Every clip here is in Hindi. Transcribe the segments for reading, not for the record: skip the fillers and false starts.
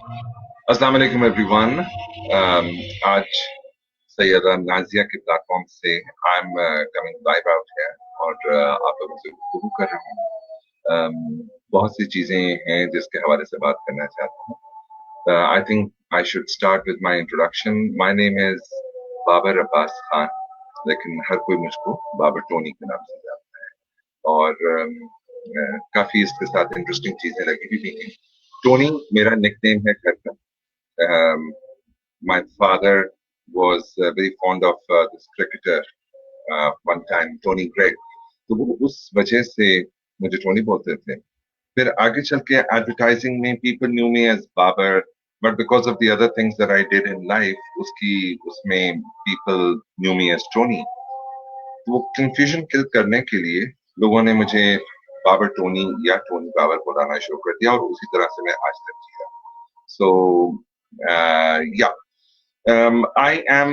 अस्सलाम वालेकुम एवरीवन। आज सैयदा नाजिया के प्लेटफॉर्म से I am coming live out है और आप लोगों से गुफ्तगू कर रहा हूँ। बहुत सी चीजें हैं जिसके हवाले से बात करना चाहता हूँ। I think I should start with my introduction. My name is Babar Abbas Khan, लेकिन हर कोई मुझको बाबर टोनी के नाम से जानता है और काफी इसके साथ इंटरेस्टिंग चीजें लगी हुई हैं। टोनी मेरा निकनेम है घर का। Um, my father was very fond of this cricketer one time, Tony Greig. तो वो उस वजह से मुझे टोनी बोलते थे। फिर आगे चल के एडवर्टाइजिंग में people knew me as Babar, but because of the other things that I did in life, उसकी उसमें people knew me as Tony. तो वो कंफ्यूजन किल करने के लिए लोगों ने मुझे बाबर टोनी या टोनी बाबर बुलाना शुरू कर दिया और उसी तरह से मैं आज तक जिया। So yeah, I am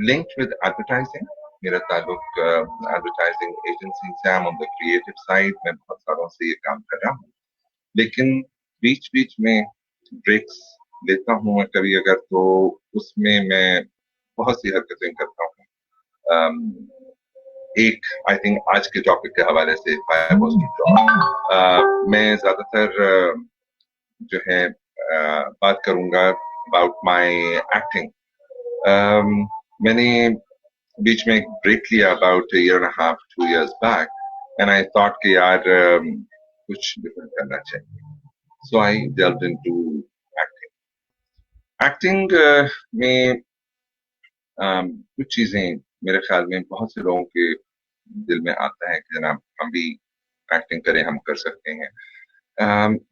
linked with advertising. मेरा ताल्लुक एडवर्टाइजिंग एजेंसी से, I'm on the creative side, मैं बहुत सालों से ये काम कर रहा हूँ। लेकिन बीच बीच में ब्रेक्स लेता हूँ मैं कभी अगर, तो उसमें मैं बहुत सी हरकतें करता हूँ। एक आई थिंक आज के टॉपिक के हवाले से फायर वाज टू टॉक, मैं ज्यादातर जो है बात करूंगा अबाउट माय एक्टिंग। मैंने बीच में एक ब्रेक लिया about year and half 2 years back, and I thought कि यार कुछ डिफरेंट करना चाहिए। सो आई डेल्व्ड इनटू एक्टिंग। एक्टिंग में कुछ चीजें मेरे ख्याल में बहुत से लोगों के दिल में आता है कि जनाब हम भी एक्टिंग करें, हम कर सकते हैं।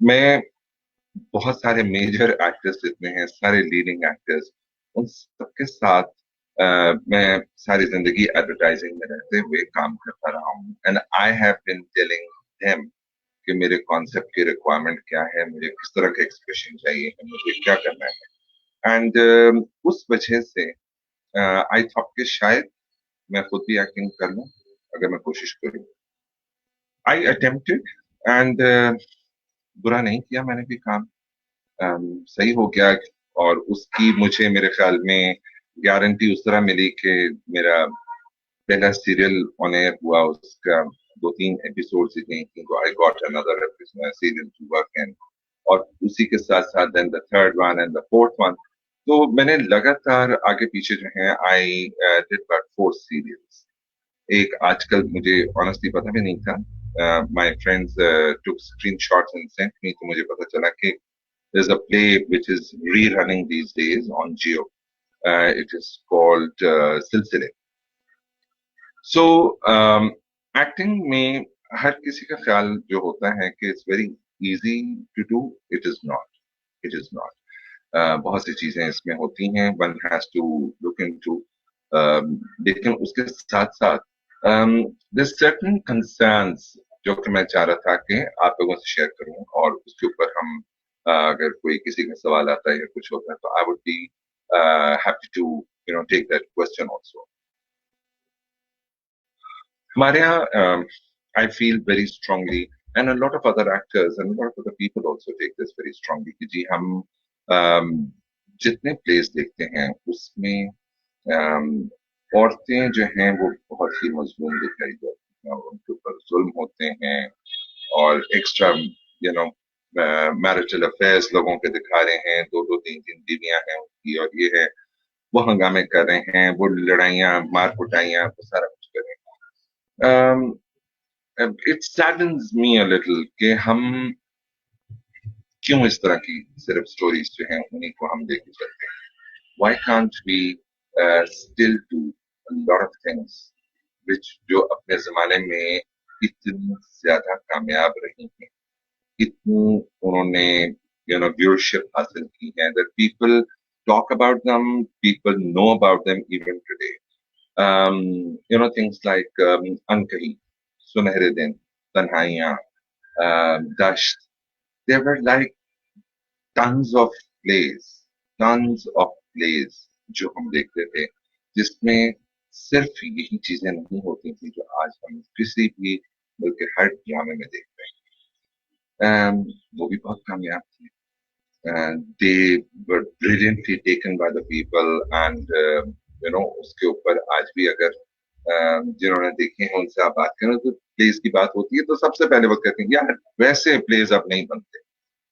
मैं बहुत सारे मेजर एक्टर्स जितने हैं, सारे लीडिंग एक्टर्स, उन सबके साथ मैं सारी जिंदगी एडवर्टाइजिंग में रहते हुए काम करता रहा हूँ, and I have been telling them कि मेरे कॉन्सेप्ट की रिक्वायरमेंट क्या है, मुझे किस तरह का एक्सप्रेशन चाहिए, मुझे क्या करना है। एंड उस वजह से आई थॉट कि शायद मैं खुद भी एक्टिंग कर लूं अगर मैं कोशिश करूं। आई अटेम्प्टेड एंड बुरा नहीं किया मैंने भी काम। सही हो गया और उसकी मुझे मेरे ख्याल में गारंटी उस तरह मिली कि मेरा पहला सीरियल ऑन एयर हुआ, उसका 2-3 एपिसोड ही नहीं, तो I got another serial to work in, और उसी के साथ साथ then the third one and the fourth one. तो मैंने लगातार आगे पीछे जो है आई डिड अबाउट 4 सीरियल्स। एक आजकल मुझे ऑनेस्टली पता भी नहीं था, my friends took screenshots and sent me, तो मुझे पता चला कि there's a play which is rerunning these days on Geo. It is called Silsile. So acting में हर किसी का ख्याल जो होता है कि it's very easy to do. It is not. It is not. बहुत सी चीजें इसमें होती हैं, one has to look into. लेकिन उसके साथ साथ there's certain concerns जो कि मैं चाह रहा था कि आप लोगों से शेयर करूं, और उसके ऊपर हम अगर कोई किसी का सवाल आता है या कुछ होता है, तो I would be happy to take that question also. हमारे यहाँ I feel very strongly, and a lot of other actors and lot of other people also take this very strongly, कि जी हम जितने प्लेस देखते हैं उसमें औरतें जो हैं वो बहुत ही मजलूम दिखाई जाती हैं और उनके ऊपर जुल्म होते हैं, और extra you know marital affairs लोगों के दिखा रहे हैं, 2-2 3-3 बीवियां हैं उनकी, और ये है वो हंगामे कर रहे हैं, वो लड़ाइयां मार कुटाइयां वो सारा कुछ कर रहे हैं। इट सैडन्स मी अ लिटिल कि हम क्यों इस तरह की सिर्फ स्टोरीज जो हैं उन्हीं को हम लेके चलते हैं। Why can't we still do a lot of things which जो अपने जमाने में इतनी ज्यादा कामयाब रही हैं, इतनी उन्होंने व्यूअरशिप हासिल की है, that people talk about them, people know about them even today. Things like अनकही, सुनहरे दिन, तन्हाइयां, दश्त, there were like tons of plays, tons of plays जो हम देखते थे, जिसमें सिर्फ यही चीजें नहीं होती थी जो आज हम किसी भी बल्कि हर ड्रामे में देखते हैं। वो भी बहुत कामयाब थे। they were brilliantly taken by the people and उसके ऊपर आज भी अगर जिन्होंने देखे हैं उनसे आप बात करें तो प्लेस की बात होती है तो सबसे पहले वो कहते हैं यार वैसे प्लेस अब नहीं बनते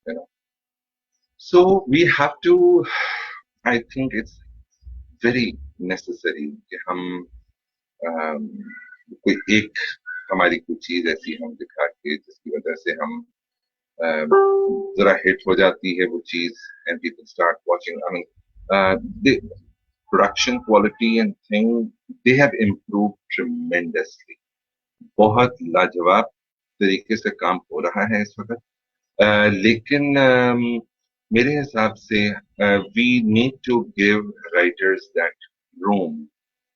you know so we have to I think it's very necessary कि हम um, कोई एक हमारी कोई चीज ऐसी हम दिखा के जिसकी वजह से हम जरा हिट हो जाती है वो चीज and people start watching I mean the production quality and thing they have improved tremendously बहुत लाजवाब तरीके से काम हो रहा है इस वक्त लेकिन मेरे हिसाब से we need to give writers that room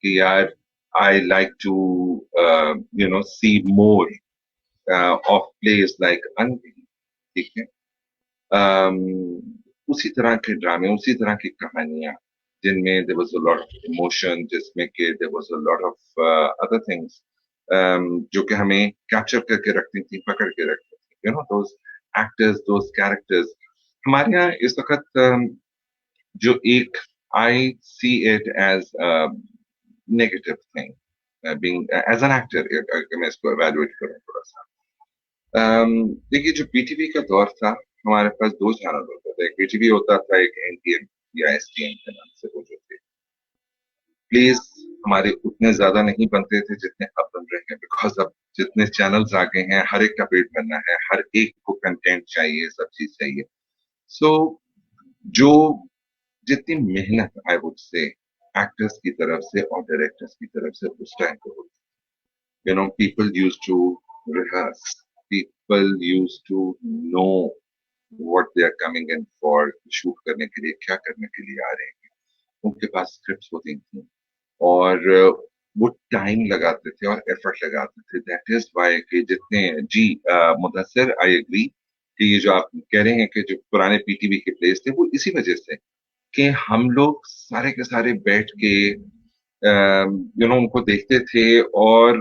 कि यार I like to see more of place like Anvi ठीक है um, उसी तरह के ड्रामे उसी तरह की कहानियां जिनमें there was a lot of emotion जिसमें कि there was a lot of other things जो कि हमें कैप्चर करके रखती थी पकड़ के रखती थी दोस एक्टर्स दोस कैरेक्टर्स हमारे यहाँ इस वक्त जो एक I see it as negative thing being as an actor अगर मैं इसको एवेल्युएट करूं थोड़ा सा देखिए जो पीटीवी का दौर था हमारे पास दो चैनल होते थे एक पीटीवी होता था एक एनटीएन या एसटीएन के नाम से वो जो थे प्लीज हमारे उतने ज्यादा नहीं बनते थे जितने अब बन रहे हैं बिकॉज अब जितने चैनल्स आ गए हैं हर एक का पेट भरना है हर एक को कंटेंट चाहिए सब चीज चाहिए सो जो जितनी मेहनत आई वुड से एक्टर्स की तरफ से और डायरेक्टर्स की तरफ से उस टाइम पे होती people used to rehearse people used to know what they are coming in for shoot करने के लिए क्या करने के लिए आ रहे हैं उनके पास स्क्रिप्ट्स होती थी और वो टाइम लगाते थे और एफर्ट लगाते थे दैट इज वाई कि जितने जी मुदस्सिर आई एग्री कि ये जो आप कह रहे हैं कि जो पुराने पीटीवी के प्लेस थे वो इसी वजह से कि हम लोग सारे के सारे बैठ के उनको देखते थे और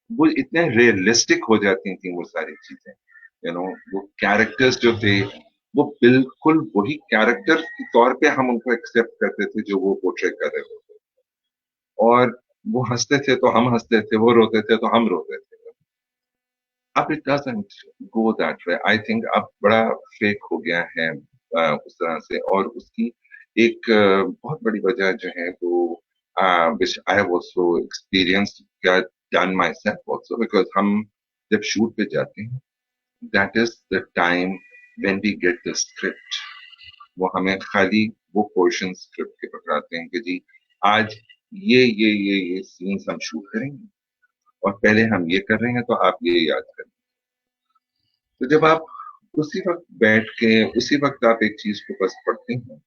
वो इतने रियलिस्टिक हो जाती थी वो सारी चीजें वो कैरेक्टर्स जो थे वो बिल्कुल वही कैरेक्टर के तौर पे हम उनको एक्सेप्ट करते थे जो वो पोर्ट्रे कर रहे होते और वो हंसते थे तो हम हंसते थे वो रोते थे तो हम रोते थे अब it doesn't go that way I think अब बड़ा फेक हो गया है उस तरह से और उसकी एक बहुत बड़ी वजह जो है वो which I have also experienced done myself also because हम जब शूट पे जाते हैं that is the time when we get the script वो हमें खाली वो पोर्शन स्क्रिप्ट के पकड़ाते हैं कि जी आज ये सीन्स हम शूट करेंगे और पहले हम ये कर रहे हैं तो आप ये याद करें तो जब आप उसी वक्त बैठ के उसी वक्त आप एक चीज को बस पढ़ते हैं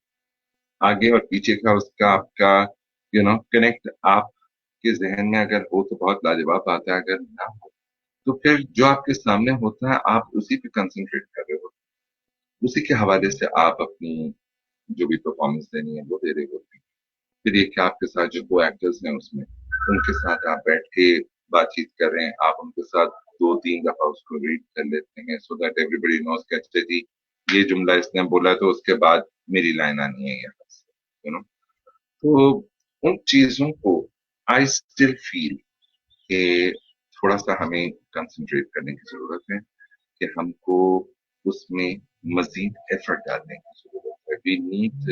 आगे और पीछे का उसका आपका कनेक्ट आपके जहन में अगर हो तो बहुत लाजवाब आता है अगर ना हो तो फिर जो आपके सामने होता है आप उसी पे कंसंट्रेट कर रहे हो उसी के हवाले से आप अपनी जो भी परफॉर्मेंस देनी है वो दे रहे होते हैं फिर ये कि आपके साथ जो को एक्टर्स हैं उसमें उनके साथ आप बैठ के बातचीत कर रहे हैं आप उनके साथ दो तीन दफा उसको रीड कर लेते हैं सो दैट एवरीबडी नोज कि अच्छा जी ये जुमला इसने बोला तो उसके बाद मेरी लाइन आनी है यहाँ से तो उन चीजों को आई स्टिल फील कि थोड़ा सा हमें कंसंट्रेट करने की जरूरत है कि हमको उसमें मजीद एफर्ट डालने की जरूरत है we need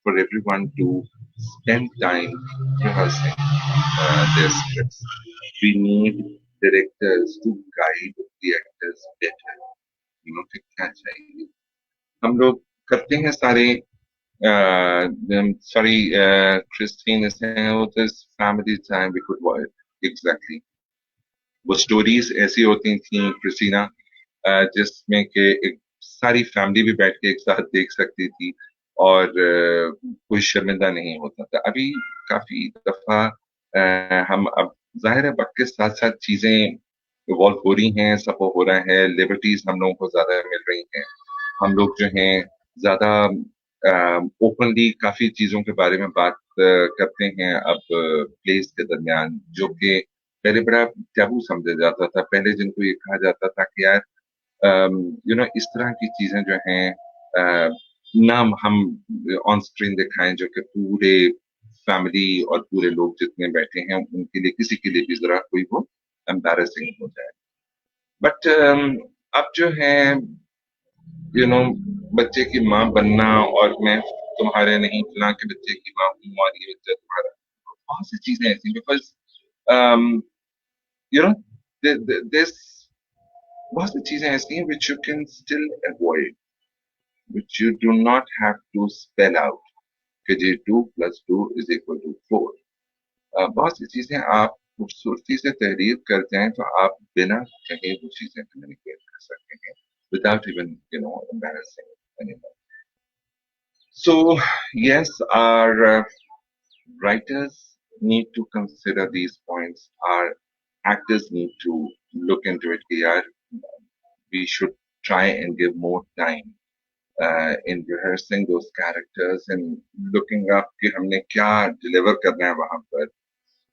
for everyone to spend time rehearsing their scripts. We need directors to guide the actors better. कि क्या चाहिए हम लोग करते हैं सारे sorry Christine is saying oh this family time we could watch exactly वो स्टोरीज ऐसी होती थी क्रिस्टीना जिसमें कि एक सारी फैमिली भी बैठ के एक साथ देख सकती थी और कोई शर्मिंदा नहीं होता था अभी काफी दफा हम अब जाहिर है वक्त के साथ साथ चीजें इवॉल्व हो रही हैं सब हो रहा है लिबर्टीज हम लोगों को ज्यादा मिल रही हैं हम लोग जो हैं ज्यादा ओपनली काफी चीजों के बारे में बात करते हैं अब प्लेस के दरमियान जो कि पहले बड़ा टैबू समझा जाता था पहले जिनको ये कहा जाता था कि यार इस तरह की चीजें जो हैं ना हम ऑन स्क्रीन दिखाएं जो कि पूरे फैमिली और पूरे लोग जितने बैठे हैं उनके लिए किसी के लिए भी जरा कोई वो एम्बैरेसिंग हो जाए। बट अब जो है बच्चे की माँ बनना और मैं तुम्हारे नहीं फलां के बच्चे की माँ हूँ और ये बच्चा तुम्हारा, बहुत सी चीजें ऐसी बिकॉज यू नो दिस बहुत सी चीजें ऐसी हैं which you can still avoid, which you do not have to spell out कि जी 2 + 2 = 4। बहुत सी चीजें आप खूबसूरती से तहरीर कर जाएं तो आप बिना कहे वो चीजें कम्युनिकेट कर सकते हैं without even embarrassing anyone. So yes, our writers need to consider these points. Our actors need to look into it. We should try and give more time in rehearsing those characters and looking up कि हमने क्या deliver करना है वहां पर।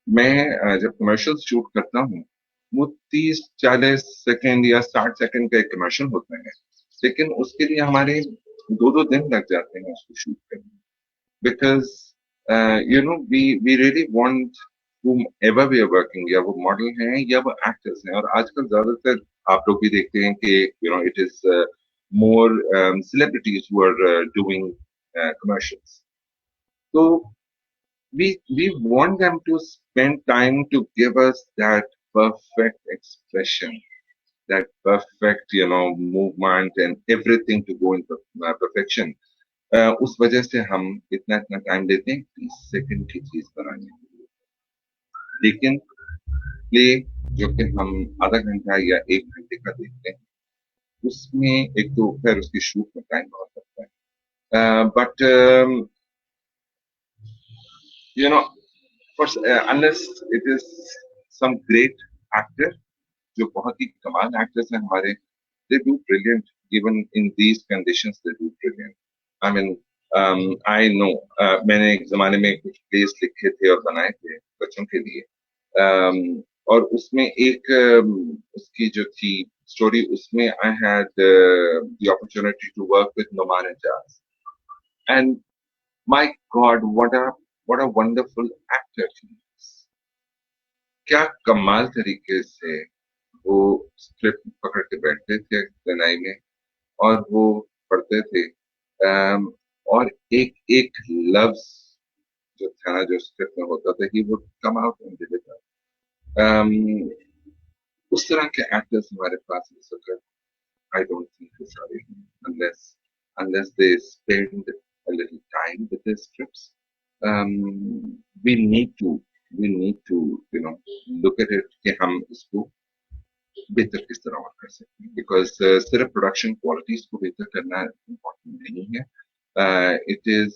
मैं जब कमर्शियल शूट करता हूँ वो 30-40 सेकंड या 60 सेकंड का एक कमर्शियल होता है, लेकिन उसके लिए हमारे 2-2 दिन लग जाते हैं उसको शूट करने। Because we really want whomever we are working, या वो मॉडल हैं या वो एक्टर्स हैं, और आजकल ज्यादातर आप लोग भी देखते हैं कि it is more celebrities who are doing commercials. So we want them to spend time to give us that perfect expression, that perfect movement and everything to go in perfection. उस वजह से हम इतना इतना टाइम देते हैं 30 सेकंड की चीज बनाने के लिए, लेकिन प्ले जो कि हम आधा घंटा या 1 घंटे का देखते हैं उसमें एक तो फिर उसकी शूट में टाइम बहुत लगता है। But unless it is some great actor जो बहुत ही कमाल एक्टर्स हैं हमारे, they do brilliant even in these conditions, they do brilliant. I mean I know मैंने एक जमाने में कुछ प्लेस लिखे थे और बनाए थे बच्चों के लिए, और उसमें एक उसकी जो थी स्टोरी, उसमें I had the opportunity to work with Noman Ijaz, and my God, what a wonderful actor he is. क्या कमाल तरीके से वो स्क्रिप्ट पकड़ के बैठते थे तनाई में और वो पढ़ते थे, और एक एक लफ्ज जो था ना जो स्क्रिप्ट में होता था he would come out and deliver. उस तरह के एक्टर्स हमारे पास इस वक्त आई डोंट थिंक सारे हैं, unless they spend a little time with their scripts. um, we need to look at it कि हम इसको बेहतर किस तरह और कर सकते हैं, बिकॉज सिर्फ प्रोडक्शन क्वालिटीज को बेहतर करना इम्पोर्टेंट नहीं है, इट इज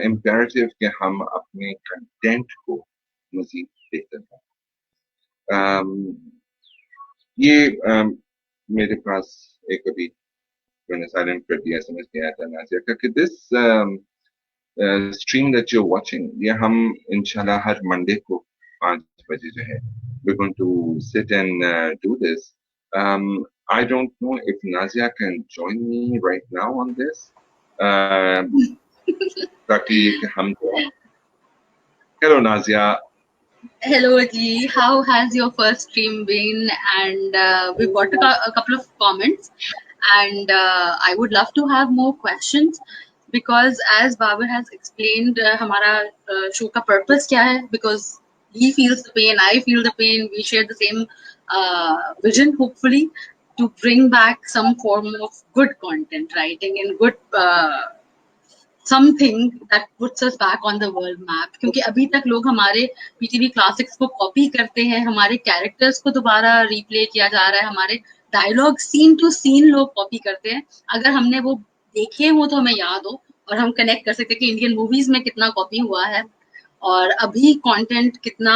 इम्पेरेटिव कि हम अपने कंटेंट को मजीद बेहतर करें। ये मेरे पास एक अभी मैंने साइलेंट कर दिया, समझ गया था नाज़िया का कि this stream that you are watching, ये हम इंशाल्लाह हर मंडे को 5 बजे जो है we're going to sit and do this. I don't know if Nazia can join me right now on this. ताकि हम Hello Nazia. Hello Ji, how has your first stream been? And we've got a couple of comments, and I would love to have more questions because as Babar has explained, हमारा show का purpose क्या है? Because he feels the pain, I feel the pain, we share the same vision, hopefully, to bring back some form of good content writing and good something that puts us back on the world map. क्योंकि अभी तक लोग हमारे पीटीवी क्लासिक्स को कॉपी करते हैं, हमारे कैरेक्टर्स को दोबारा रिप्ले किया जा रहा है, हमारे डायलॉग सीन टू सीन लोग कॉपी करते हैं। अगर हमने वो देखे हो तो हमें याद हो और हम कनेक्ट कर सकते हैं कि इंडियन मूवीज में कितना कॉपी हुआ है और अभी कंटेंट कितना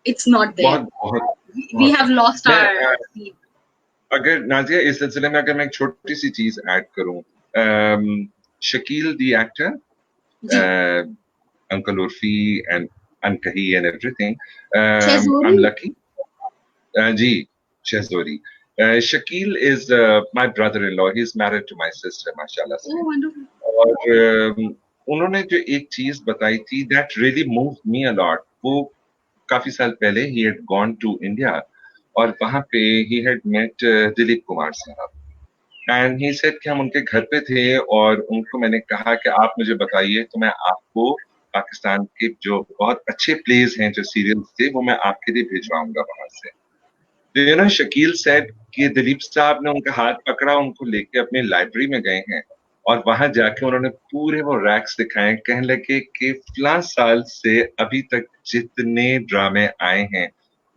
it's not there, we have lost our scene. अगर नाज़िया इस सिलसिले में अगर मैं एक छोटी सी चीज ऐड करूं, Shakil the actor, Uncle Urfi and Ankahi and everything, I'm lucky. Ji Shehzori, Shakil is my brother-in-law. He's married to my sister, माशाल्लाह से. Oh, wonderful. और उन्होंने जो एक चीज बताई थी that really moved me a lot. वो काफी साल पहले he had gone to India और वहां पे he had met Dilip Kumar साहब. And he said कि हम उनके घर पे थे और उनको मैंने कहा कि आप मुझे बताइए तो मैं आपको पाकिस्तान के जो बहुत अच्छे प्लेस हैं जो सीरियल्स थे वो मैं आपके लिए भिजवाऊंगा वहां से. तो ना शकील सेड कि दिलीप साहब ने उनका हाथ पकड़ा, उनको लेके अपनी लाइब्रेरी में गए हैं और वहां जाके उन्होंने पूरे वो रैक्स दिखाए, कहने लगे कि फलां साल से अभी तक जितने ड्रामे आए हैं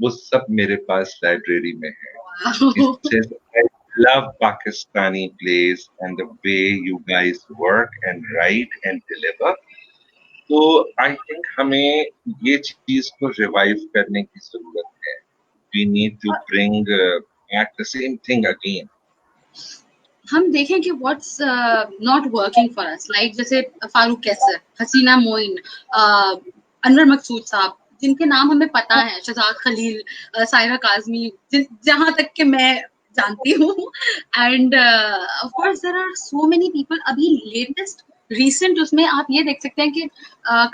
वो सब मेरे पास लाइब्रेरी में है. He Wow. says, I love Pakistani plays and the way you guys work and write and deliver. तो आई थिंक हमें ये चीज को रिवाइव करने की जरूरत है. We need to bring back the same thing again. हम देखें कि what's not working for us, like जैसे फारूक कैसर, हसीना मोइन, अनवर मकसूद साहब, जिनके नाम हमें पता है, शहजाद खलील, सायरा काजमी, जहां तक के मैं जानती हूँ. And of course there are so many people. अभी लेटेस्ट रिसेंट उसमें आप ये देख सकते हैं कि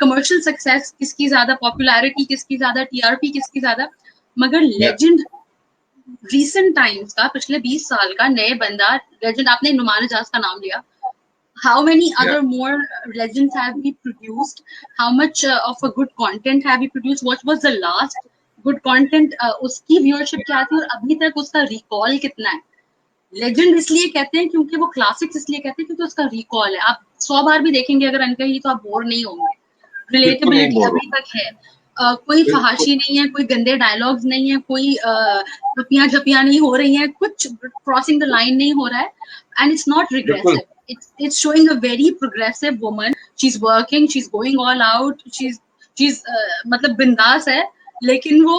कमर्शियल सक्सेस किसकी ज्यादा, पॉपुलैरिटी किसकी ज्यादा, टीआरपी किसकी ज्यादा, मगर लेजेंड recent टाइम्स का, पिछले 20 साल का नए बंदा लेजेंड, आपने नुमान एजाज का नाम लिया. How many other more legends have we produced? How much of a good content have we produced? What was the last good content? उसकी viewership क्या थी और अभी तक उसका recall कितना है? Legend इसलिए कहते हैं क्योंकि वो classics इसलिए कहते हैं क्योंकि उसका recall है. आप 100 बार भी देखेंगे अगर अनकही तो आप बोर नहीं होंगे. Relatability अभी तक है. कोई फहाशी नहीं है, कोई गंदे डायलॉग्स नहीं है, कोई झपियां झपियां नहीं हो रही हैं, कुछ क्रॉसिंग द लाइन नहीं हो रहा है. And it's not regressive. It's showing a very progressive woman. She's working, she's going all out, she's मतलब बिंदास है, लेकिन वो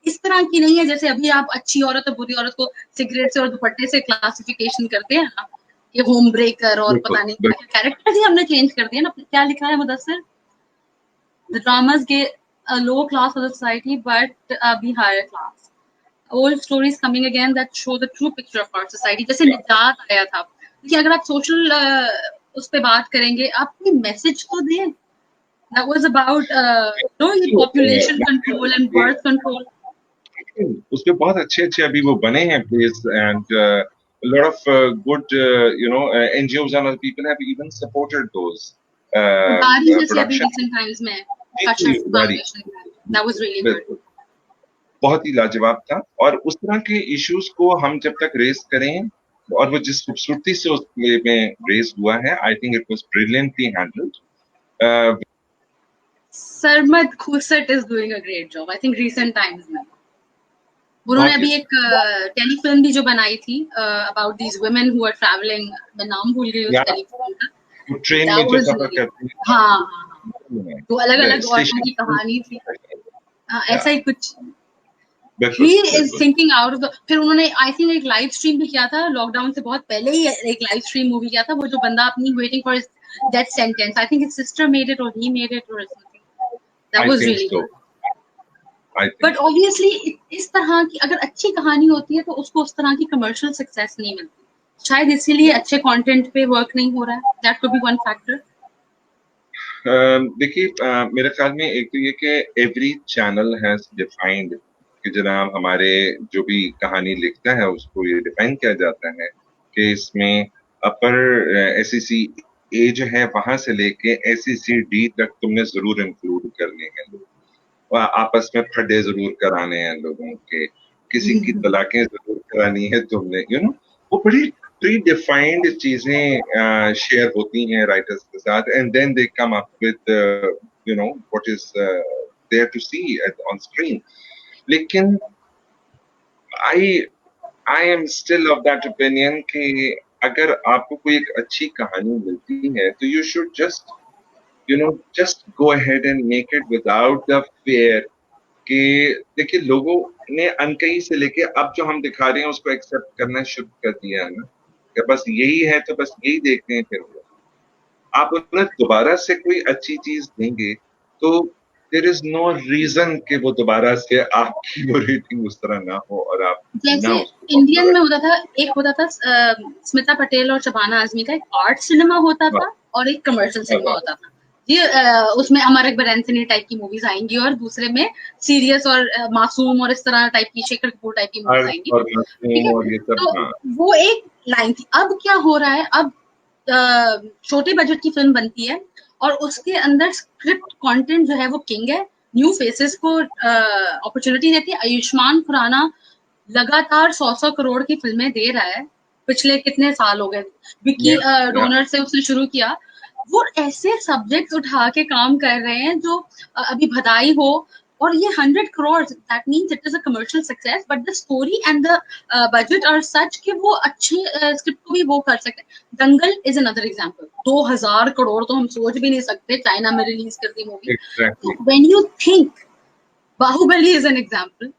इस तरह की नहीं है जैसे अभी आप अच्छी औरत और बुरी औरत को सिगरेट से और दुपट्टे से क्लासिफिकेशन करते हैं ना, ये होम ब्रेकर और पता नहीं क्या कैरेक्टर ही हमने चेंज कर दिया ना. क्या लिखा है Mudassir? The dramas get a low class of the society, but be higher class. Old stories coming again that show the true picture of our society. जैसे निजात आया था, कि अगर आप सोशल उस पे बात करेंगे, आप कोई मैसेज तो दें. That was about population control and birth control. उसपे बहुत अच्छे अभी वो बने हैं plays and a lot of good NGOs and other people have even supported those production. Recent times में that was really good. बहुत ही लाजवाब था. और उस तरह के इश्यूज को हम जब तक रेस करें और वो जिस खूबसूरती से उस प्ले में रेस हुआ है, I think it was brilliantly handled. Sarmad Khoosat is doing a great job. I think recent times में उन्होंने अभी एक टेलीफिल्म भी जो बनाई थी about these women who are travelling, मैं नाम भूल गई उस टेलीफिल्म का. ट्रेन में जो सफर करती है, हाँ, तो अलग-अलग औरतों की कहानी थी. ऐसा ही कुछ. He is thinking out of the. फिर उन्होंने आई थिंक एक लाइव स्ट्रीम भी किया था लॉकडाउन से बहुत पहले ही, एक लाइव स्ट्रीम मूवी किया था. वो जो बंदा अपनी waiting for death sentence, I think his sister made it और ही मेड इट और something. That was really good. But obviously इस तरह की अगर अच्छी कहानी होती है तो उसको उस तरह की कमर्शियल सक्सेस नहीं मिलती. शायद इसीलिए अच्छे कंटेंट पे वर्क नहीं हो रहा है. That could be one factor. देखिए मेरे ख्याल में एक तो ये कि एवरी चैनल हैज डिफाइंड कि जनाब हमारे जो भी कहानी लिखता है उसको ये डिफाइन किया जाता है कि इसमें अपर SEC A जो है वहां से लेके SEC D तक तुमने जरूर इंक्लूड करने हैं लोग, आपस में फड्डे जरूर कराने हैं लोगों के, किसी की तलाकें जरूर करानी है तुमने, वो बड़ी प्री डिफाइंड चीजें शेयर होती हैं राइटर्स के साथ. And then they come up with what is there to see on screen. लेकिन I am still of that opinion कि अगर आपको कोई एक अच्छी कहानी मिलती है तो you should just go ahead and make it without the fear कि देखिए लोगों ने अनकही से लेके अब जो हम दिखा रहे हैं उसको एक्सेप्ट करना शुरू कर दिया है ना, कि बस यही है तो बस यही देखते हैं. फिर आप उन्हें दोबारा से कोई अच्छी चीज देंगे तो there is no reason कि वो दोबारा से आपकी वो रेटिंग उस तरह ना हो और आप जैसे ना इंडियन उसको में होता था, एक होता था स्मिता पटेल और शबाना आजमी का एक आर्ट सिनेमा होता था और एक कमर्शियल सिनेमा होता था। ये उसमें अमर अकबर एंथनी टाइप की मूवीज आएंगी और दूसरे में सीरियस और मासूम और इस तरह टाइप की, शेखर कपूर टाइप की मूवीज आएंगी। और ठीक है, और ये सब। तो हाँ, वो एक लाइन थी। अब क्या हो रहा है, अब छोटे बजट की फिल्म बनती है और उसके अंदर स्क्रिप्ट कंटेंट जो है वो किंग है, न्यू फेसेस को अपॉर्चुनिटी देती है। आयुष्मान खुराना लगातार 100 करोड़ की फिल्में दे रहा है, पिछले कितने साल हो गए, विकी या डोनर से उसने शुरू किया। वो ऐसे सब्जेक्ट्स उठा के काम कर रहे हैं जो अभी भदाई हो, और ये 100 crore, that means it is a commercial success, but the story and the budget are such कि वो अच्छे स्क्रिप्ट को भी वो कर सकते हैं। दंगल इज अनदर एग्जाम्पल, 2000 करोड़ तो हम सोच भी नहीं सकते, चाइना में रिलीज करती मूवी। एग्जैक्टली, तो when you think, Baahubali is an example,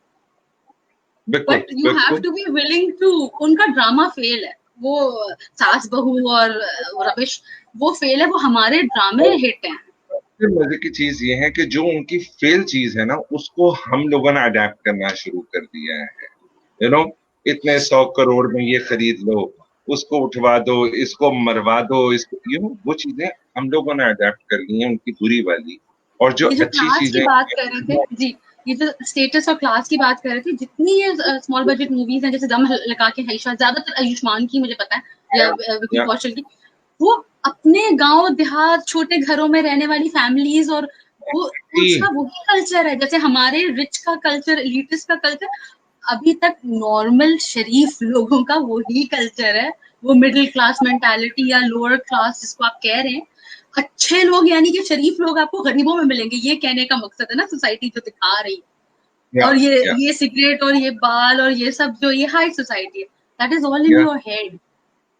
बिल्कुल बट यू हैव बिल्कुल। टू बी विलिंग टू, उनका ड्रामा फेल है, वो सास बहू और रबिश, वो फेल है, वो हमारे ड्रामे हिट हैं। सबसे मजे की चीज ये है कि जो उनकी फेल चीज है ना, उसको हम लोगों ने अडेप्ट करना शुरू कर दिया है। यू नो, इतने 100 करोड़ में ये खरीद लो, उसको उठवा दो, इसको मरवा दो, इसको, वो चीजें हम लोगों ने अडेप्ट कर ली हैं, उनकी बुरी वाली। और जो ये जो अच्छी क्लास की चीजें बात कर रहे थे जी, ये जो स्टेटस और क्लास की बात कर रहे थे, जितनी ये स्मॉल बजट मूवीज हैं, जैसे दम लगा के हैशा, ज्यादातर आयुष्मान की मुझे पता है, या विकी या कौशल की, वो अपने गांव देहात छोटे घरों में रहने वाली फैमिलीज, और वो उसका वही कल्चर है, जैसे हमारे रिच का कल्चर, एलिटिस्ट का कल्चर, अभी तक नॉर्मल शरीफ लोगों का वही कल्चर है। वो मिडिल क्लास मेंटालिटी या लोअर क्लास जिसको आप कह रहे हैं, अच्छे लोग यानी कि शरीफ लोग आपको गरीबों में मिलेंगे, ये कहने का मकसद है ना सोसाइटी जो दिखा रही है। या और या ये सिगरेट और ये बाल और ये सब जो ये हाई सोसाइटी है, दैट इज ऑल इन या your head.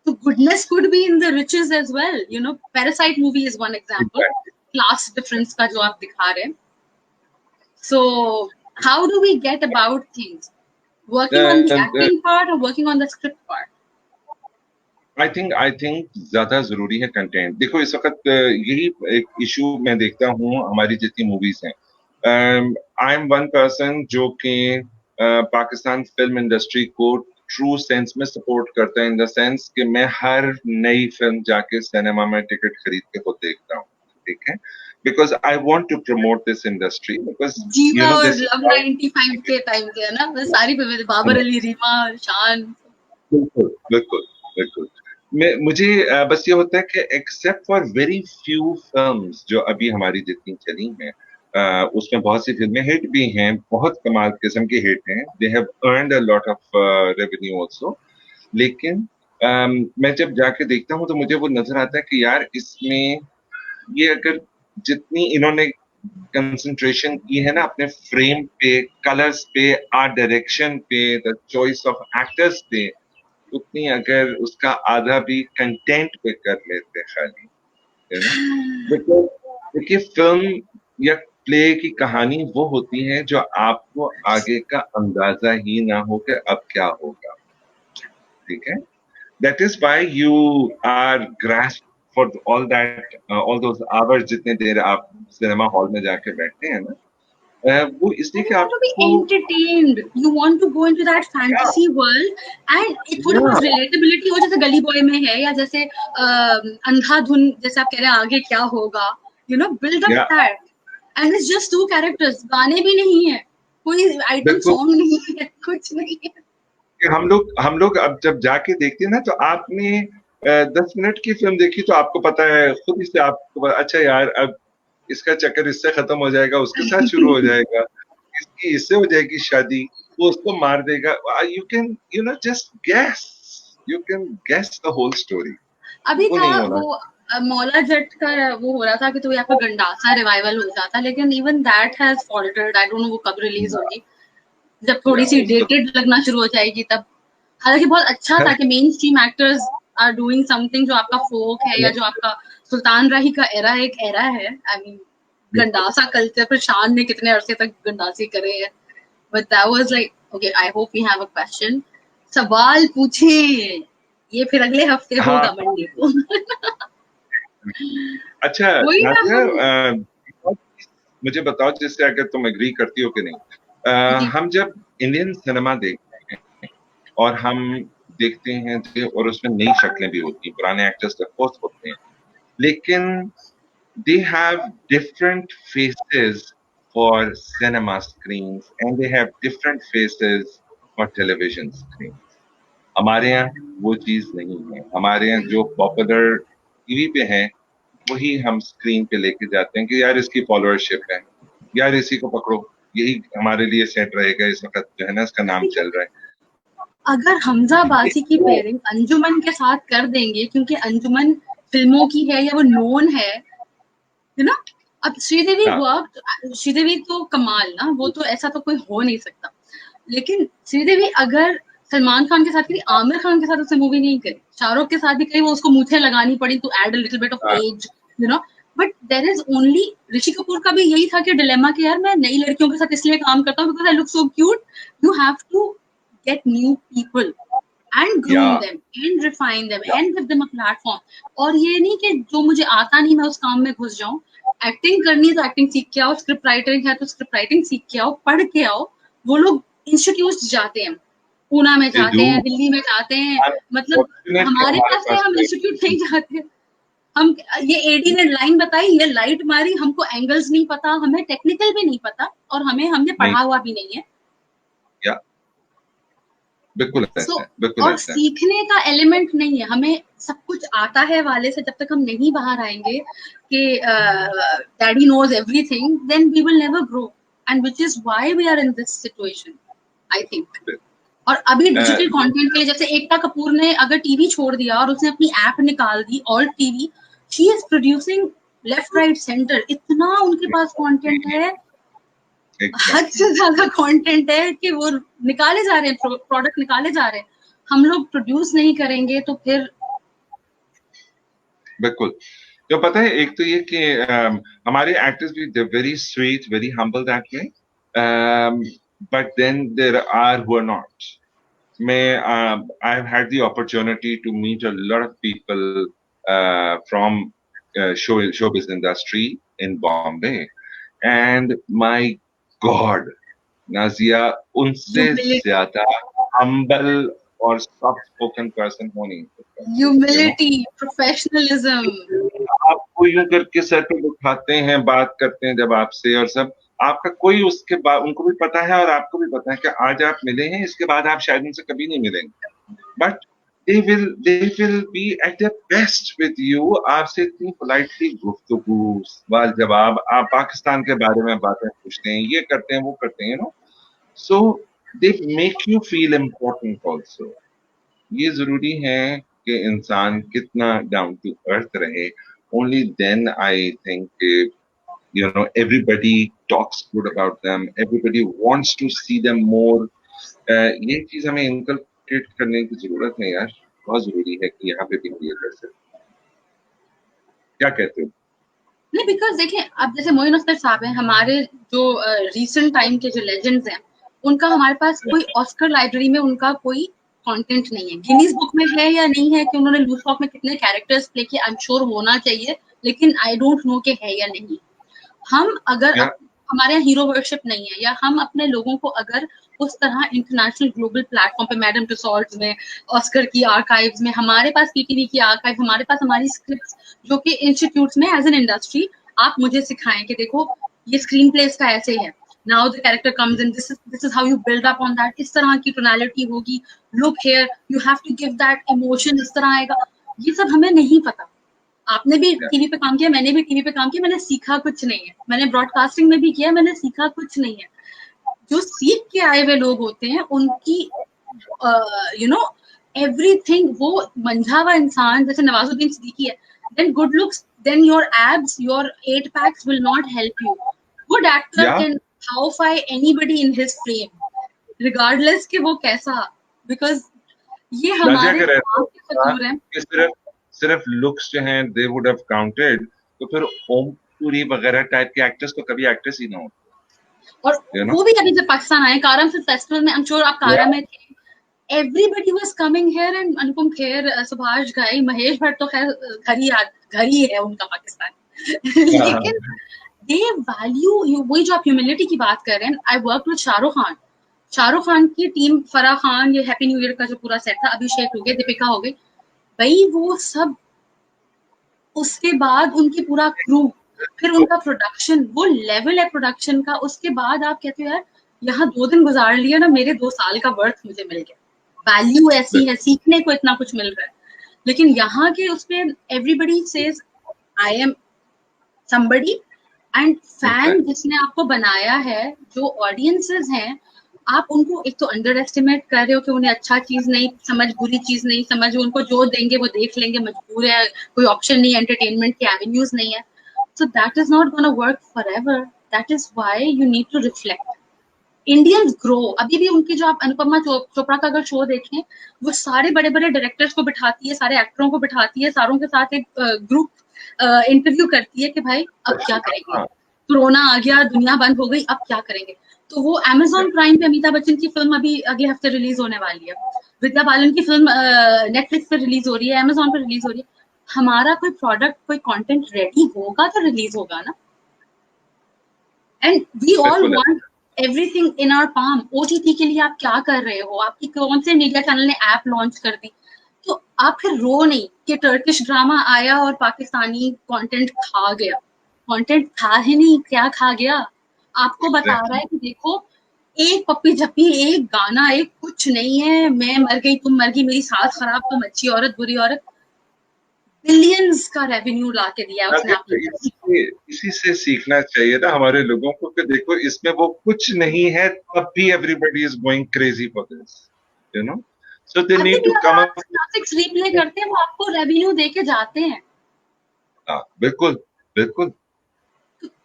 So goodness could be in the riches as well. You know, Parasite movie is one example. Exactly. Class difference का जो आप दिखा रहे हैं. So how do we get about things? Working on the acting part or working on the script part? I think ज्यादा जरूरी है कंटेंट। देखो इस वक्त यही एक इशू मैं देखता हूँ हमारी जितनी मूवीज हैं। आई एम वन पर्सन जो कि पाकिस्तान फिल्म इंडस्ट्री को ट्रू सेंस में सपोर्ट करता है, इन द सेंस कि मैं हर नई फिल्म जाके सिनेमा में टिकट खरीद के खुद देखता हूँ। ठीक है, because I want to promote this industry, because Jeeva और दिस लव 95 के टाइम के है ना, वो सारी फिल्में, बाबर अली, रीमा, शान। बिल्कुल बिल्कुल बिल्कुल। मुझे बस ये होता है कि except for very few films जो अभी हमारी जितनी चली हैं, उसमें बहुत सी फिल्में हिट भी हैं, बहुत कमाल किस्म के हिट हैं, they have earned a lot of revenue also. लेकिन मैं जब जाके देखता हूँ तो मुझे वो नजर आता है कि यार इसमें ये अगर जितनी इन्होंने कंसंट्रेशन की है ना अपने फ्रेम पे, कलर्स पे, आर्ट डायरेक्शन पे, द चॉइस ऑफ एक्टर्स पे, उतनी अगर उसका आधा भी कंटेंट पे कर लेते खाली, है ना। देखो, देखिए फिल्म या प्ले की कहानी वो होती है जो आपको आगे का अंदाजा ही ना हो कि अब क्या होगा। ठीक है, that is why you are grasp for all that, all those hours जितने देर आप सिनेमा हॉल में जाके बैठते हैं ना, वो इसलिए And कि you want to be आपको entertained. You want to go into that या fantasy world, and it थोड़ी या बहुत relatability हो, जैसे गली बॉय में है, या जैसे अंधाधुन, जैसे आप कह रहे हैं आगे क्या होगा, build up या that. And it's just two characters, गाने भी नहीं है, कोई आइटम बिल्कुल। सॉन्ग नहीं है, कुछ नहीं है। कि हम लोग अब जब जाके देखते हैं ना, तो आपने 10 मिनट की फिल्म देखी तो आपको पता है खुद ही से, आपको अच्छा यार अब इसका चक्कर इससे खत्म हो जाएगा, उसके साथ शुरू हो जाएगा, इसकी इससे हो जाएगी शादी, वो उसको मार देगा। You can just guess, you can guess the whole story. अभी वो था नहीं होना। वो मौला जट का वो हो रहा था कि तो आपका गंडासा रिवाइवल हो जाता, लेकिन even that has faltered. I don't know वो कब रिलीज होगी, जब थोड़ी या सी उसको डेटेड लगना शुरू हो जाएगी तब। हालांकि बहुत अच्छा था कि mainstream actors are doing something जो आपका फोक है, या जो आपका सुल्तान राही का एरा, एक एरा है। आई मीन गंडासा कल्चर पर शान ने कितने अरसे तक गंडासी करे हैं, but that was like okay. I hope we have a question, सवाल पूछे, ये फिर अगले हफ्ते हाँ। होगा मंडे को। अच्छा वही ना नादिया, हम। मुझे बताओ जिससे अगर तुम एग्री करती हो कि नहीं, जी हम जब इंडियन सिनेमा देखते हैं और हम देखते हैं और उसमें नई शक्लें भी होती हैं, पुराने एक्टर्स ऑफ कोर्स होते हैं, लेकिन they have different faces for cinema screens and they have different faces for television screens. हमारे यहाँ वो चीज नहीं है। हमारे यहाँ जो पॉपुलर टीवी पे है वही हम स्क्रीन पे लेके जाते हैं कि यार इसकी फॉलोअरशिप है, यार इसी को पकड़ो, यही हमारे लिए सेट रहेगा, इस वक्त जो है ना इसका नाम चल रहा है। अगर हमजा बासी की पेयरिंग अंजुमन के साथ कर देंगे, क्योंकि अंजुमन फिल्मों की है या वो नोन है, यू नो, अब श्रीदेवी तो कमाल ना, वो तो ऐसा तो कोई हो नहीं सकता, लेकिन श्रीदेवी अगर सलमान खान के साथ करी, आमिर खान के साथ उसने मूवी नहीं करी, शाहरुख के साथ भी करी, वो उसको मूछें लगानी पड़ी to add a little bit of age, you know, but there is only, Rishi Kapoor का भी यही था कि डिलेमा कि यार मैं नई लड़कियों के साथ इसलिए काम करता हूँ because I look so cute, you have to get new people and groom them and refine them and give them a platform. और ये नहीं कि जो मुझे आता नहीं मैं उस काम में घुस जाऊं, एक्टिंग करनी है तो एक्टिंग सीख के आओ, स्क्रिप्ट राइटिंग है तो स्क्रिप्ट राइटिंग सीख के आओ, पढ़ के आओ। वो लोग इंस्टीट्यूट जाते हैं, पूना में जाते हैं, दिल्ली में जाते हैं, मतलब हमारे पास है, हम इंस्टीट्यूट नहीं जाते। हम ये एडी ने लाइन बताई, ये लाइट मारी, हमको एंगल्स नहीं पता, हमें टेक्निकल भी नहीं पता, और हमने पढ़ा हुआ भी नहीं है। बिल्कुल बिल्कुल और सीखने का एलिमेंट नहीं है, हमें सब कुछ आता है वाले से जब तक हम नहीं बाहर आएंगे कि daddy knows everything, then we will never grow, and which is why we are in this situation, I think. और अभी डिजिटल कंटेंट के लिए जैसे एकता कपूर ने अगर टीवी छोड़ दिया और उसने अपनी ऐप निकाल दी alt TV, she is producing left right centre, इतना उनके पास कंटेंट है, हद से ज्यादा कंटेंट है कि वो निकाले जा रहे हैं, प्रोडक्ट निकाले जा रहे हैं, हम लोग प्रोड्यूस नहीं करेंगे तो फिर। बिल्कुल, तो पता है एक तो ये कि हमारे एक्टर्स भी very sweet, very humble that way, but then there are who are not. I have had the opportunity to meet a lot of people from showbiz industry in Bombay, and my God, Nazia उनसे ज्यादा हम्बल और सॉफ्ट स्पोकन पर्सन हो नहीं सकता। ह्यूमिलिटी, प्रोफेशनलिज्म, आपको यूं करके सर पे उठाते हैं, बात करते हैं जब आपसे, और सब आपका कोई उसके बाद उनको भी पता है और आपको भी पता है कि आज आप मिले हैं, इसके बाद आप शायद उनसे कभी नहीं मिलेंगे, but they will be at their best with you। आपसे इतनी पोलाइटली गुफ्तगू, सवाल जवाब, आप पाकिस्तान के बारे में बातें पूछते हैं, ये करते हैं, वो करते हैं, no, so they make you feel important also। ये जरूरी है कि इंसान कितना डाउन टू अर्थ रहे, only then I think you know everybody talks good about them, everybody wants to see them more। ये चीज हमें इनकलकेट करने की जरूरत है यार, बहुत जरूरी है कि यहाँ पे भी क्लियर कर सकते। क्या कहते हो? नहीं, बिकॉज देखिए अब जैसे मोइन अख्तर साहब हैं, हमारे जो रीसेंट टाइम के जो लेजेंड्स हैं, उनका हमारे पास कोई ऑस्कर लाइब्रेरी में उनका कोई कंटेंट नहीं है। गिनीज बुक में है या नहीं है कि उन्होंने लूज टॉक में कितने कैरेक्टर्स प्ले किए, आई एम श्योर होना चाहिए, लेकिन आई डोंट नो कि है या नहीं। हम अगर हमारे यहाँ हीरो वर्शिप नहीं है, या हम अपने लोगों को अगर उस तरह इंटरनेशनल ग्लोबल प्लेटफॉर्म पे, मैडम टुसॉल्ट्स में, ऑस्कर की आर्काइव्स में, हमारे पास पीटीवी की आर्काइव, हमारे पास हमारी स्क्रिप्ट्स जो कि इंस्टीट्यूट्स में एज एन इंडस्ट्री आप मुझे सिखाएं कि देखो ये स्क्रीन प्ले इसका ऐसे है, now the character comes in, this is how you build up on that, इस तरह की टोनैलिटी होगी, look here, you have to give that emotion, इस तरह आएगा। ये सब हमें नहीं पता। आपने भी टीवी पे काम किया, मैंने भी टीवी पे काम किया, मैंने सीखा कुछ नहीं है। मैंने ब्रॉडकास्टिंग में भी किया, मैंने सीखा कुछ नहीं है। जो सीख के आए हुए लोग होते हैं उनकी यू नो एवरीथिंग, वो मंझा हुआ इंसान जैसे नवाजुद्दीन सिद्दीकी है, then good looks, then your abs, your 8 packs will not help you। Good actor can how-fi anybody in his frame, regardless कि वो कैसा, because ये हमारे काम के कसूर है। सिर्फ लुक्स जो हैं they would have counted, तो फिर ओम पुरी वगैरह टाइप के एक्टर्स तो कभी एक्टर्स ही ना हो। और वो भी अभी जब पाकिस्तान आए कारा फिल्म फेस्टिवल में, आई एम श्योर आप कारा में थे, everybody was coming here, and Anupam Kher, Subhash Ghai, Mahesh Bhatt तो खैर घर ही है उनका पाकिस्तान लेकिन they value you। वही जो आप ह्यूमिलिटी की बात कर रहे हैं, I work with Shahrukh Khan Shahrukh Khan की टीम, फराह खान, ये हैप्पी न्यू ईयर का जो पूरा सेट था, अभिषेक हो गए, दीपिका हो गई, भाई वो सब, उसके बाद उनकी पूरा क्रू, फिर उनका प्रोडक्शन, वो लेवल है प्रोडक्शन का, उसके बाद आप कहते हो यार यहाँ 2 दिन गुजार लिया ना, मेरे 2 साल का वर्थ मुझे मिल गया। वैल्यू ऐसी है, सीखने को इतना कुछ मिल रहा है। लेकिन यहाँ के उस पे everybody says I am somebody, and fan जिसने आपको बनाया है, जो ऑडियंसेस हैं, आप उनको एक तो अंडर एस्टिमेट कर रहे हो कि उन्हें अच्छा चीज नहीं समझ, बुरी चीज नहीं समझ, उनको जो देंगे वो देख लेंगे, मजबूर है, कोई ऑप्शन नहीं, एंटरटेनमेंट के एवेन्यूज नहीं है। So that is not gonna work forever. That is why you need to reflect. Indians grow. अभी भी उनकी जो, आप अनुपमा चोपड़ा का अगर शो देखें, वो सारे बड़े बड़े डायरेक्टर्स को बिठाती है, सारे एक्टरों को बिठाती है, सारों के साथ एक ग्रुप इंटरव्यू करती है कि भाई अब क्या करेंगे, कोरोना आ गया, दुनिया बंद हो गई, अब क्या करेंगे। तो वो अमेजॉन प्राइम पे अमिताभ बच्चन की फिल्म अभी अगले हफ्ते रिलीज होने वाली है, विद्या बालन की फिल्म नेटफ्लिक्स पे रिलीज हो रही है, अमेजॉन पे रिलीज हो रही है। हमारा कोई प्रोडक्ट, कोई कंटेंट रेडी होगा तो रिलीज होगा ना। And we all want everything in our palm. OTT के लिए आप क्या कर रहे हो, आपकी कौन से मीडिया चैनल ने ऐप लॉन्च कर दी, तो आप फिर रो नहीं कि टर्किश ड्रामा आया और पाकिस्तानी कंटेंट खा गया। कंटेंट था ही नहीं, क्या खा गया? आपको बता रहा है कि देखो, एक पप्पी झप्पी, एक गाना, एक कुछ नहीं है, मैं मर गई तुम मर गई, मेरी सास खराब तुम अच्छी औरत बुरी औरत, बिलियंस का रेवेन्यू ला के दिया उसने आपको। इसी से सीखना चाहिए ना हमारे लोगों को कि देखो इसमें वो कुछ नहीं है, तब भी everybody is going crazy for this, you know, so they need to come up. Graphics replay करते हैं, वो आपको रेवेन्यू दे के जाते हैं। बिल्कुल बिल्कुल।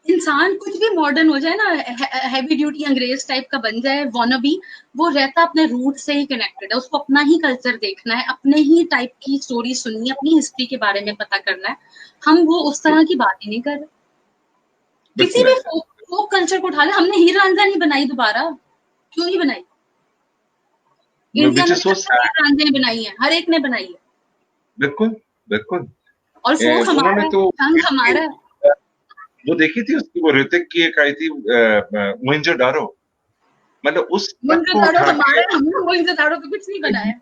इंसान कुछ भी मॉडर्न हो जाए ना, हैवी ड्यूटी अंग्रेज टाइप का बन जाए, वॉनबी, वो रहता अपने रूट से ही कनेक्टेड है, उसको अपना ही कल्चर देखना है, अपने ही टाइप की स्टोरी सुननी है, अपनी हिस्ट्री के बारे में पता करना है। हम वो उस तरह की बात ही नहीं कर रहे। किसी भी फोक कल्चर को उठा ले, हमने हीर रांझा नहीं बनाई दोबारा, क्यों नहीं बनाई? इंडिया में हीर रांझा बनाई है, हर एक ने बनाई है। बिल्कुल बिल्कुल। और फोक हमारा है, संग हमारा है। वो देखी थी उसकी, वो ऋतिक की एक आई थी मोइंजोदारो, मतलब उस मोइंजोदारो पे कुछ नहीं बनाया।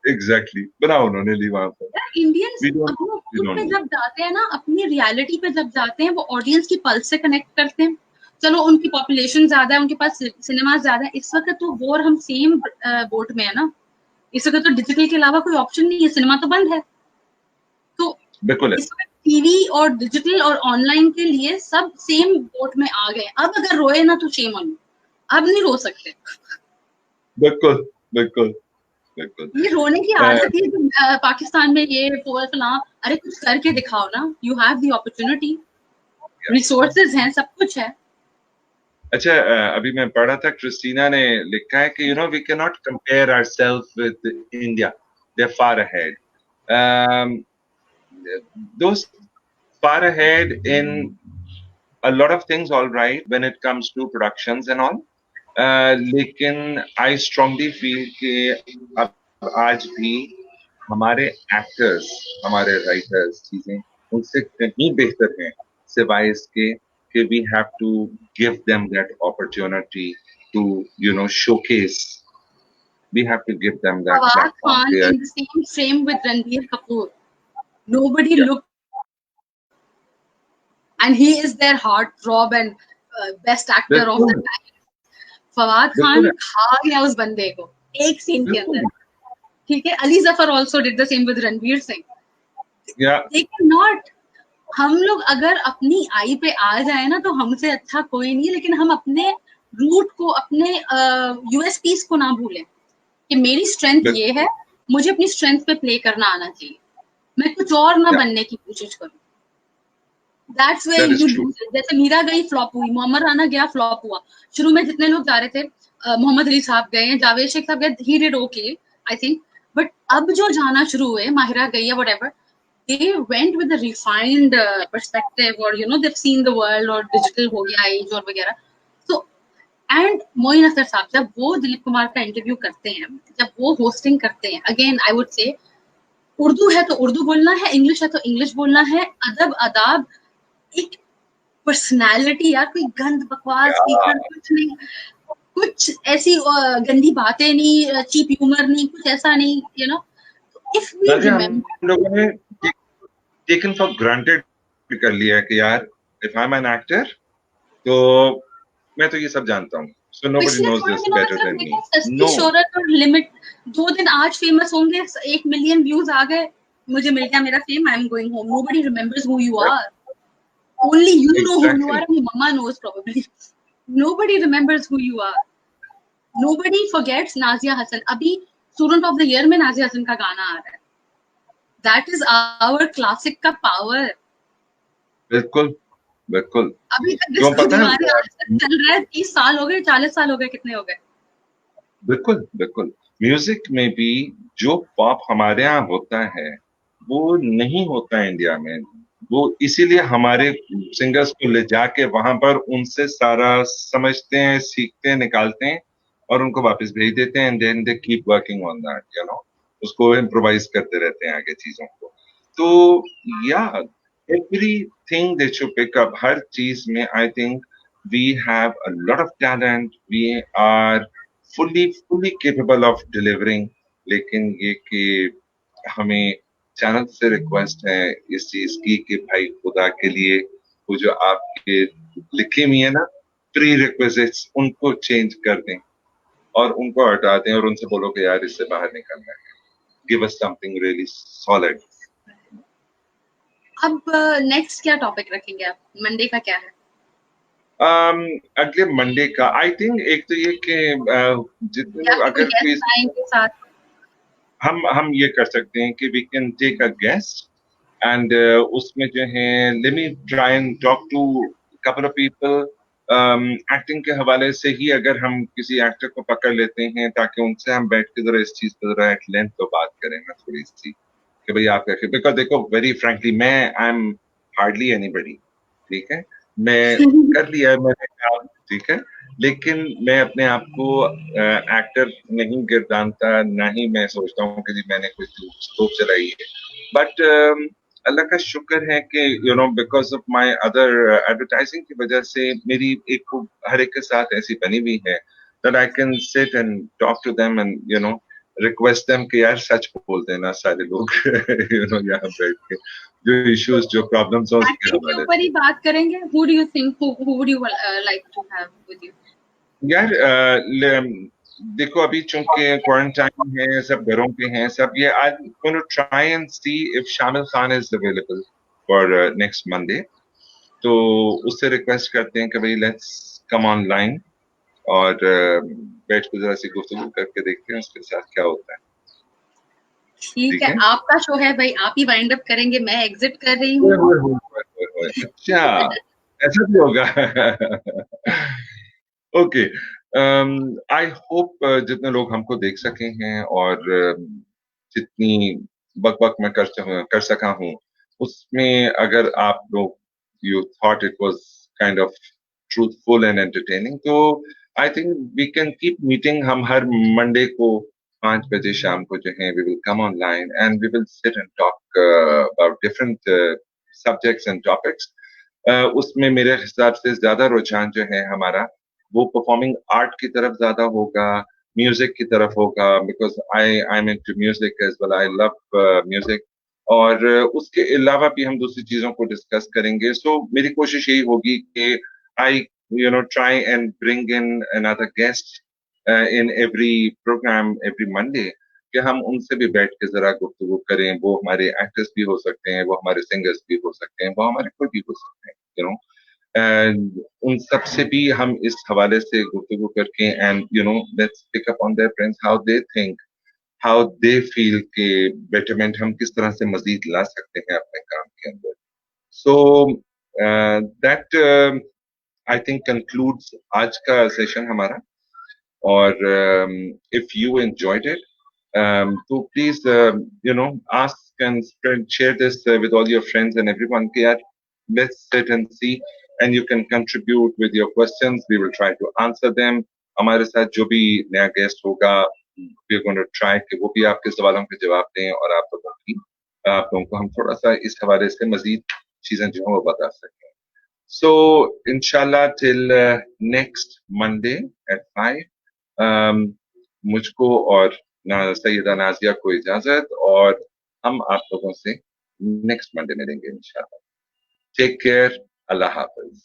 एग्जैक्टली बनाओ उन्होंने ली वहां पर। इंडियंस पे जब जाते हैं ना, अपनी रियलिटी पे जब जाते हैं, वो ऑडियंस की पल्स से कनेक्ट करते हैं। चलो उनकी पॉपुलेशन ज्यादा है, उनके पास सिनेमा ज्यादा है, इस वक्त तो वो और हम सेम बोट में है ना। इस वक्त तो डिजिटल के अलावा कोई ऑप्शन नहीं है, सिनेमा तो बंद है। तो बिल्कुल इस वक्त टीवी और डिजिटल और ऑनलाइन के लिए सब सेम बोट में आ गए। अब अगर रोए ना तो शेम ऑन यू, अब नहीं रो सकते। बिल्कुल बिल्कुल बिल्कुल। ये रोने की आदत है पाकिस्तान में, ये फलां, अरे कुछ करके दिखाओ ना, you have the opportunity, resources हैं, सब कुछ है। अच्छा, अभी मैं पढ़ा था, क्रिस्टीना ने लिखा है कि you know we can not compare ourselves with India, they are far ahead, those far ahead in a lot of things, all right, when it comes to productions and all, लेकिन I strongly feel कि अब आज भी हमारे एक्टर्स, हमारे राइटर्स चीजें उनसे कहीं बेहतर हैं, सिवाय इसके कि we have to give them that opportunity to, you know, showcase. We have to give them that platform. Khan in the same frame with Ranbir Kapoor. Nobody looked, and he is their heartthrob and best actor of the time. Fawad Khan खा गया उस बंदे को एक सीन के अंदर, ठीक है। Ali Zafar also did the same with Ranveer Singh. They cannot, हम लोग अगर अपनी आई पे आ जाए ना तो हमसे अच्छा कोई नहीं, लेकिन हम अपने रूट को, अपने यूएसपीस को ना भूलें कि मेरी स्ट्रेंथ ये है, मुझे अपनी स्ट्रेंथ पे प्ले करना आना चाहिए, मैं कुछ और ना बनने की कोशिश करूं। That's where you lose it. जैसे मीरा गई फ्लॉप हुई, मोहम्मद राना गया फ्लॉप हुआ। शुरू में जितने लोग जा रहे थे, मोहम्मद अली साहब गए, जावेद शेख साहब गए, he did okay, I think. But अब जो जाना शुरू हुए, माहिरा गई है, whatever, they went with a refined perspective, or you know they've seen the world, और digital हो गया age और वगैरह। So and मोइन अख्तर साहब जब वो दिलीप कुमार का इंटरव्यू करते हैं, जब वो होस्टिंग करते हैं, again I would say Urdu है तो उर्दू बोलना है, इंग्लिश है तो इंग्लिश बोलना है, अदब अदाब, एक पर्सनालिटी यार, कोई गंद बकवास कुछ नहीं, कुछ ऐसी गंदी बातें नहीं, चीप ह्यूमर नहीं, कुछ ऐसा नहीं, यू नो। इफ वी हम रिमेम्बर, लोगों ने टेकन फॉर ग्रांटेड कर लिया है कि यार if I am an actor तो मैं तो ये सब जानता हूँ, सो नोबडी पिछले नोज थोड़े दिस दिनों में बेटर सिर्फ देन मी। देखो सस्ती नो, शोहरत और लिमिट, 2 दिन आज फेमस होंगे, 1 मिलियन व्यूज आ गए, मुझे मिल गया मेरा fame, I am going home, nobody remembers who you are, only you know who you are exactly. and your mama knows probably. Nobody remembers who you are. Nobody forgets Nazia Hassan. अभी स्टूडेंट ऑफ द ईयर में नाजिया हसन का गाना आ रहा है. That is our classic का power. बिल्कुल बिल्कुल। अभी तक तो डिस्को पता दीवाने है, आज तक चल रहा है, 30 साल हो गए, 40 साल हो गए, कितने हो गए? बिल्कुल बिल्कुल। म्यूजिक में भी जो पॉप हमारे यहाँ होता है वो नहीं होता इंडिया में। वो इसीलिए हमारे सिंगर्स को ले जाके वहां पर उनसे सारा समझते हैं, सीखते हैं, निकालते हैं और उनको वापस भेज देते हैं, and then they keep working on that, you know, उसको इम्प्रोवाइज करते रहते हैं आगे चीजों को। तो या everything that you pick up, हर चीज में I think we have a lot of talent, we are fully capable of delivering। लेकिन ये कि हमें चैनल से रिक्वेस्ट है इस चीज की कि भाई खुदा के लिए वो जो आपके लिखी हुई है ना प्री रिक्वेजिट्स, उनको चेंज कर दें और उनको हटा दें और उनसे बोलो कि यार इससे बाहर निकलना है, give us something really solid. अब नेक्स्ट क्या टॉपिक रखेंगे आप? मंडे का क्या है? अगले मंडे का आई थिंक एक तो ये कि जितने या लोग फिर कोई अगर कोई, गेस्ट आएंगे साथ? हम ये कर सकते हैं कि we can take a guest and उसमें जो है let me try and talk to couple of people. Acting के हवाले से ही अगर हम किसी एक्टर को पकड़ लेते हैं ताकि उनसे हम बैठ के जरा इस चीज पर जरा एट लेंथ तो बात करें ना थोड़ी सी कि भाई आप क्या, बिकॉज देखो वेरी फ्रेंकली मैं आई एम हार्डली एनीबडी, ठीक है, मैं कर लिया है मैंने काम, ठीक है, लेकिन मैं अपने आप को एक्टर नहीं गिरदानता, ना ही मैं सोचता हूँ कि जी मैंने कोई स्कोप चलाई है, बट अल्लाह का शुक्र है कि you no because of my other advertising की वजह से मेरी एक हर एक के साथ ऐसी बनी हुई है that I can sit and talk to them and you know request them कि यार सच बोल देना सारे लोग you know यहाँ बैठ के जो इश्यूज जो प्रॉब्लम्स हैं उसके एक्टिंग के हवाले ऊपर ही से। बात करेंगे. Who do you think? Who would you like to have with you? यार देखो अभी चूंकि क्वारंटाइन है, सब घरों पे हैं, सब ये I going to try and see if Shamil Khan is available for next Monday. तो उससे रिक्वेस्ट करते हैं कि भाई लेट्स कम ऑनलाइन और बैठ के जरा सी गुफ्तगू करके देखते हैं उसके साथ क्या होता है। ठीक ठीक है, है। आपका शो है भाई, आप ही वाइंड अप करेंगे, मैं एग्जिट कर रही ओए, हूँ. ओए, ओए, ओए, ओए, ओए, अच्छा ऐसा भी होगा। ओके, आई होप जितने लोग हमको देख सके हैं और जितनी बक बक मैं कर सका हूँ उसमें अगर आप लोग you thought it was kind of truthful and entertaining तो I think we can keep meeting. हम हर मंडे को 5 बजे शाम को जो है we will come online and we will sit and talk about different subjects and topics. उसमें मेरे हिसाब से ज्यादा रुझान जो है हमारा वो परफॉर्मिंग आर्ट की तरफ ज्यादा होगा, म्यूजिक की तरफ होगा, because I am into music as well, I love music. और उसके अलावा भी हम दूसरी चीजों को डिस्कस करेंगे। सो मेरी कोशिश यही होगी कि I you know try and bring in another guest in every programme every Monday कि हम उनसे भी बैठ के जरा गुफ्तगू करें। वो हमारे एक्टर्स भी हो सकते हैं, वो हमारे सिंगर्स भी हो सकते हैं, वो हमारे कोई भी हो सकते हैं, यू नो, एंड उन सब से भी हम इस हवाले से गुफ्तगू करके and you know let's pick up on there friends how they think, how they feel के बेटरमेंट हम किस तरह से मजीद ला सकते हैं अपने काम के अंदर। So that I think concludes आज का सेशन हमारा। और इफ यू एंजॉयड इट तो please you know ask and share this with all your friends and everyone कि यार let's sit and see and you can contribute with your questions, we will try to answer them। हमारे साथ जो भी नया गेस्ट होगा we are going to try कि वो भी आपके सवालों के जवाब दें और आप लोगों को हम थोड़ा सा इस हवाले से मजीद चीजें जो है वो बता सकें। So inshallah till next Monday at 5. मुझको और सैयदा नाजिया को इजाजत, और हम आप लोगों से नेक्स्ट मंडे मिलेंगे इंशाल्लाह। टेक केयर, अल्लाह हाफिज।